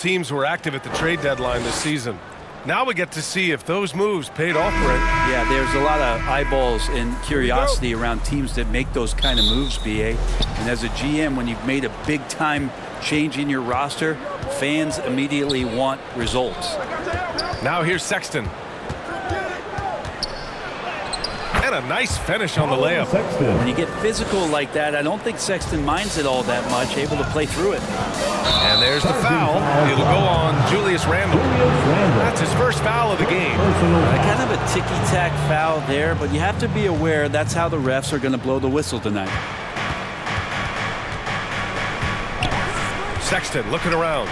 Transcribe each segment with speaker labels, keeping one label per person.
Speaker 1: teams were active at the trade deadline this season. Now we get to see if those moves paid off, Brent.
Speaker 2: Yeah, there's a lot of eyeballs and curiosity around teams that make those kind of moves, BA. And as a GM, when you've made a big-time change in your roster, fans immediately want results.
Speaker 1: Now here's Sexton. And a nice finish on the layup.
Speaker 2: When you get physical like that, I don't think Sexton minds it all that much, able to play through it.
Speaker 1: And there's the foul. It'll go on Julius Randle. That's his first foul of the game.
Speaker 2: Kind of a ticky-tack foul there, but you have to be aware that's how the refs are going to blow the whistle tonight.
Speaker 1: Sexton looking around.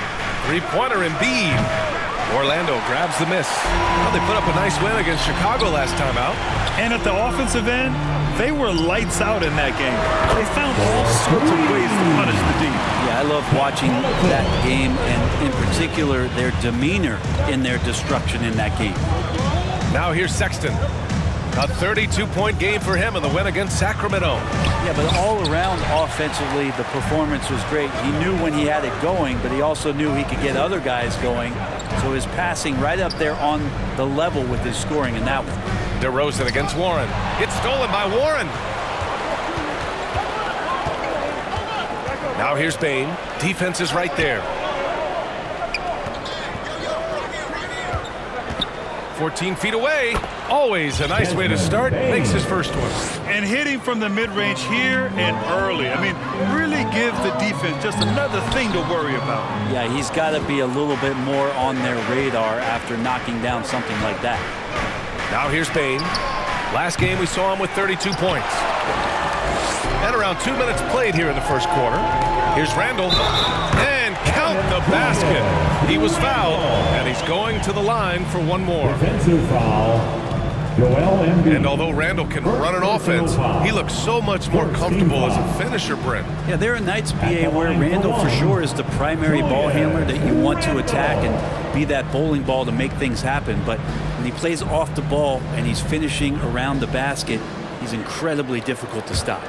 Speaker 1: Three-pointer Embiid. Orlando grabs the miss. Well, they put up a nice win against Chicago last time out.
Speaker 3: And at the offensive end, they were lights out in that game. They found all sorts of ways to punish the D.
Speaker 2: Yeah, I love watching that game, and in particular, their demeanor in their destruction in that game.
Speaker 1: Now here's Sexton. A 32-point game for him in the win against Sacramento.
Speaker 2: Yeah, but all around offensively, the performance was great. He knew when he had it going, but he also knew he could get other guys going. So his passing right up there on the level with his scoring in that one.
Speaker 1: DeRozan against Warren. It's stolen by Warren. Now here's Bane. Defense is right there. 14 feet away. Always a nice way to start. Makes his first one.
Speaker 3: And hitting from the mid-range here and early. I mean, really gives the defense just another thing to worry about.
Speaker 2: Yeah, he's got to be a little bit more on their radar after knocking down something like that.
Speaker 1: Now here's Bane. Last game we saw him with 32 points. And around 2 minutes played here in the first quarter. Here's Randle. And count the basket. He was fouled, and he's going to the line for one more.
Speaker 4: Defensive foul.
Speaker 1: And although Randle can run an offense, he looks so much more comfortable as a finisher, Brent.
Speaker 2: Yeah, there are nights, BA, where Randle for sure is the primary ball handler that you want to attack and be that bowling ball to make things happen. But when he plays off the ball and he's finishing around the basket, he's incredibly difficult to stop.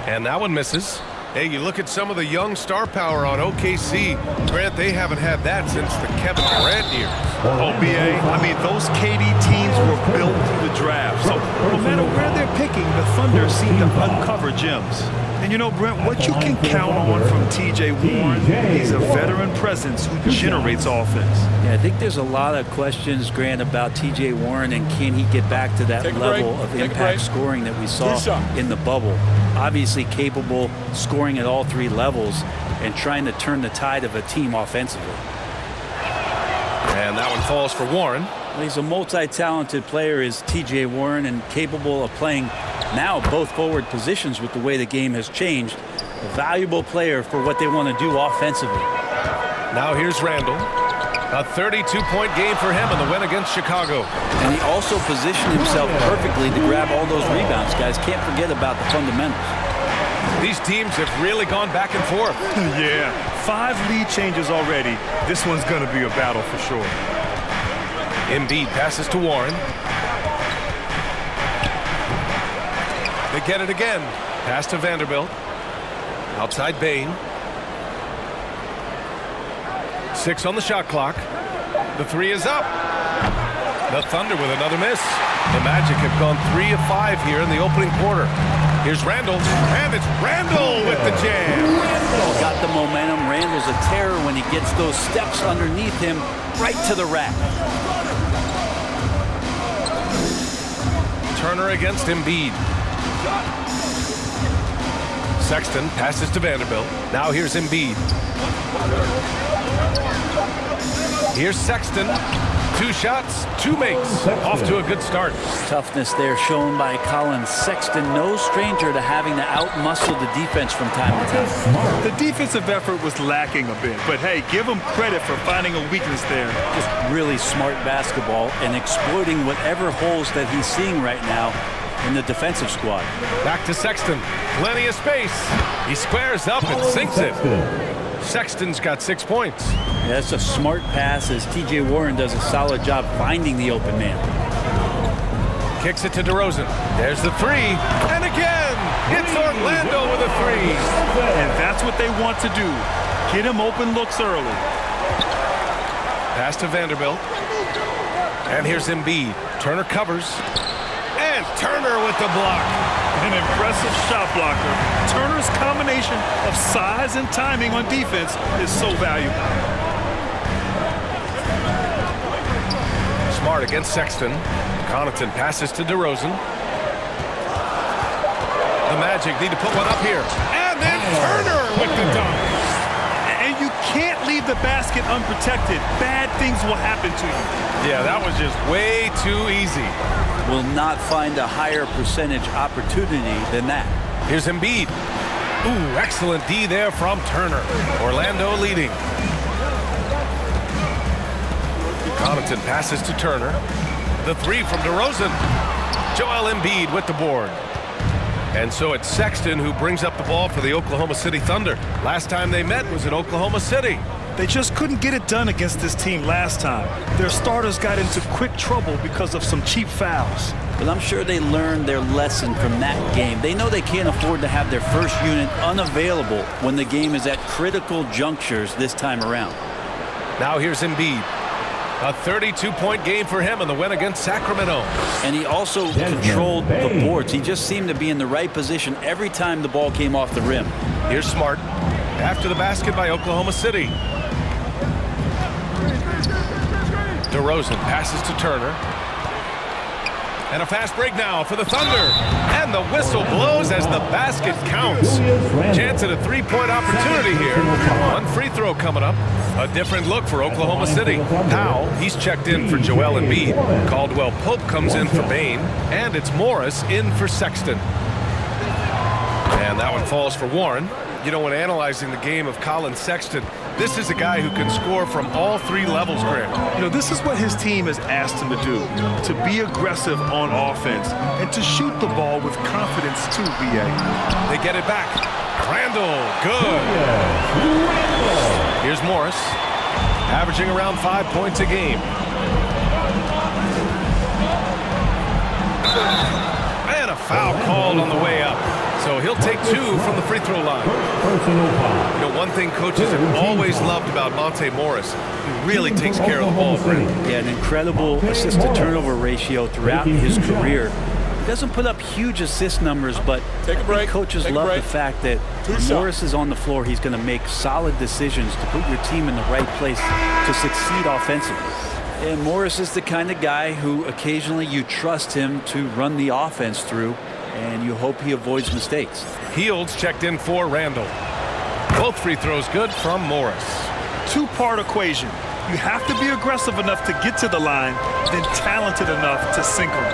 Speaker 1: And that one misses. Hey, you look at some of the young star power on OKC. Grant, they haven't had that since the Kevin Durant years.
Speaker 3: Oh, BA, I mean, those KD teams were built through the draft. So no matter where they're picking, the Thunder seem to uncover gems. And you know, Brent, what you can count on from TJ Warren, he's a veteran presence who generates offense.
Speaker 2: Yeah, I think there's a lot of questions, Grant, about TJ Warren and can he get back to that level of impact scoring that we saw in the bubble. Obviously capable scoring at all three levels and trying to turn the tide of a team offensively.
Speaker 1: And that one falls for Warren.
Speaker 2: Well, he's a multi-talented player, is TJ Warren, and capable of playing now both forward positions with the way the game has changed. A valuable player for what they want to do offensively.
Speaker 1: Now here's Randle. A 32-point game for him in the win against Chicago.
Speaker 2: And he also positioned himself perfectly to grab all those rebounds, guys. Can't forget about the fundamentals.
Speaker 1: These teams have really gone back and forth.
Speaker 3: Yeah, 5 lead changes already. This one's going to be a battle for sure.
Speaker 1: Embiid passes to Warren. They get it again. Pass to Vanderbilt. Outside Bane. 6 on the shot clock. The 3 is up. The Thunder with another miss. The Magic have gone 3 of 5 here in the opening quarter. Here's Randle, and it's Randle with the jam.
Speaker 2: Got the momentum. Randle's a terror when he gets those steps underneath him right to the rack.
Speaker 1: Turner against Embiid. Sexton passes to Vanderbilt. Now here's Embiid. Here's Sexton. 2 shots, 2 makes. Off to a good start.
Speaker 2: Toughness there shown by Colin Sexton. No stranger to having to outmuscle the defense from time to time.
Speaker 3: The defensive effort was lacking a bit, but hey, give him credit for finding a weakness there.
Speaker 2: Just really smart basketball and exploiting whatever holes that he's seeing right now in the defensive squad.
Speaker 1: Back to Sexton. Plenty of space. He squares up and sinks it. Sexton's got 6 points.
Speaker 2: Yeah, that's a smart pass as TJ Warren does a solid job finding the open man.
Speaker 1: Kicks it to DeRozan. There's the 3. And again, it's Orlando with a 3.
Speaker 3: That's what they want to do. Get him open looks early.
Speaker 1: Pass to Vanderbilt. And here's Embiid. Turner covers. And Turner with the block.
Speaker 3: An impressive shot blocker. Turner's combination of size and timing on defense is so valuable.
Speaker 1: Smart against Sexton. Connaughton passes to DeRozan. The Magic need to put one up here. And then Turner with the dunk.
Speaker 3: And you can't leave the basket unprotected. Bad things will happen to you.
Speaker 1: Yeah, that was just way too easy.
Speaker 2: Will not find a higher percentage opportunity than that.
Speaker 1: Here's Embiid. Ooh, excellent D there from Turner. Orlando leading. Connaughton passes to Turner. The three from DeRozan. Joel Embiid with the board. And so it's Sexton who brings up the ball for the Oklahoma City Thunder. Last time they met was in Oklahoma City.
Speaker 3: They just couldn't get it done against this team last time. Their starters got into quick trouble because of some cheap fouls.
Speaker 2: But I'm sure they learned their lesson from that game. They know they can't afford to have their first unit unavailable when the game is at critical junctures this time around.
Speaker 1: Now here's Embiid. A 32-point game for him in the win against Sacramento.
Speaker 2: And he also controlled the boards. He just seemed to be in the right position every time the ball came off the rim.
Speaker 1: Here's Smart. After the basket by Oklahoma City. DeRozan passes to Turner. And a fast break now for the Thunder. And the whistle blows as the basket counts. Chance at a three-point opportunity here. One free throw coming up. A different look for Oklahoma City. Powell, he's checked in for Joel Embiid. Caldwell Pope comes in for Bane. And it's Morris in for Sexton. And that one falls for Warren. You know, when analyzing the game of Colin Sexton, this is a guy who can score from all three levels, Grant.
Speaker 3: You know, this is what his team has asked him to do, to be aggressive on offense and to shoot the ball with confidence too, B.A.
Speaker 1: They get it back. Randall, good. Here's Morris, averaging around 5 points a game. And a foul called on the way up. So he'll take two from the free throw line. You know, one thing coaches have always loved about Monte Morris, he really takes care of the ball.
Speaker 2: Yeah, an incredible assist-to-turnover ratio throughout his career. He doesn't put up huge assist numbers, but coaches love the fact that when Morris is on the floor, he's going to make solid decisions to put your team in the right place to succeed offensively. And Morris is the kind of guy who occasionally you trust him to run the offense through, and you hope he avoids mistakes.
Speaker 1: Fields checked in for Randall. Both free throws good from Morris.
Speaker 3: Two-part equation. You have to be aggressive enough to get to the line, then talented enough to sink them.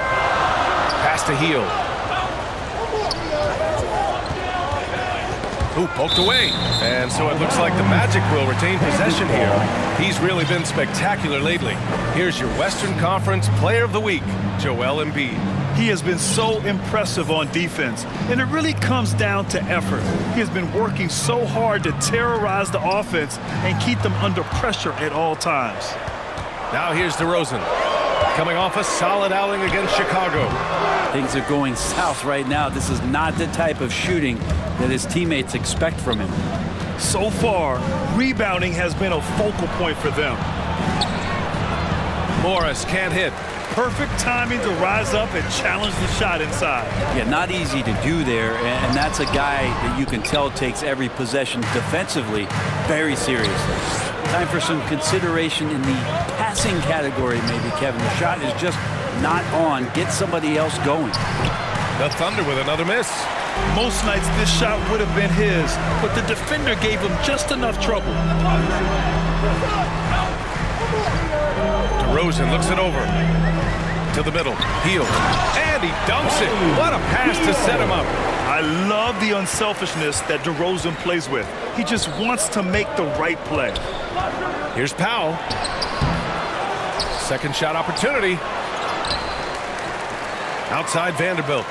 Speaker 1: Pass to Hield. Ooh, poked away. And so it looks like the Magic will retain possession here. He's really been spectacular lately. Here's your Western Conference Player of the Week, Joel Embiid.
Speaker 3: He has been so impressive on defense, and it really comes down to effort. He has been working so hard to terrorize the offense and keep them under pressure at all times.
Speaker 1: Now here's DeRozan, coming off a solid outing against Chicago.
Speaker 2: Things are going south right now. This is not the type of shooting that his teammates expect from him.
Speaker 3: So far, rebounding has been a focal point for them.
Speaker 1: Morris can't hit.
Speaker 3: Perfect timing to rise up and challenge the shot inside.
Speaker 2: Yeah, not easy to do there, and that's a guy that you can tell takes every possession defensively very seriously. Time for some consideration in the passing category, maybe, Kevin. The shot is just not on. Get somebody else going.
Speaker 1: The Thunder with another miss.
Speaker 3: Most nights this shot would have been his, but the defender gave him just enough trouble.
Speaker 1: DeRozan looks it over. To the middle. Hield. And he dunks it. What a pass to set him up.
Speaker 3: I love the unselfishness that DeRozan plays with. He just wants to make the right play.
Speaker 1: Here's Powell. Second shot opportunity. Outside Vanderbilt.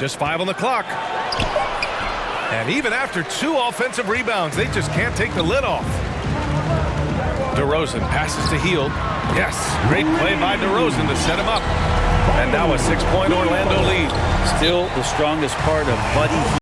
Speaker 1: Just 5 on the clock. And even after 2 offensive rebounds, they just can't take the lid off. DeRozan passes to Hield. Yes, great play by DeRozan to set him up. And now a 6-point Orlando lead.
Speaker 2: Still the strongest part of Buddy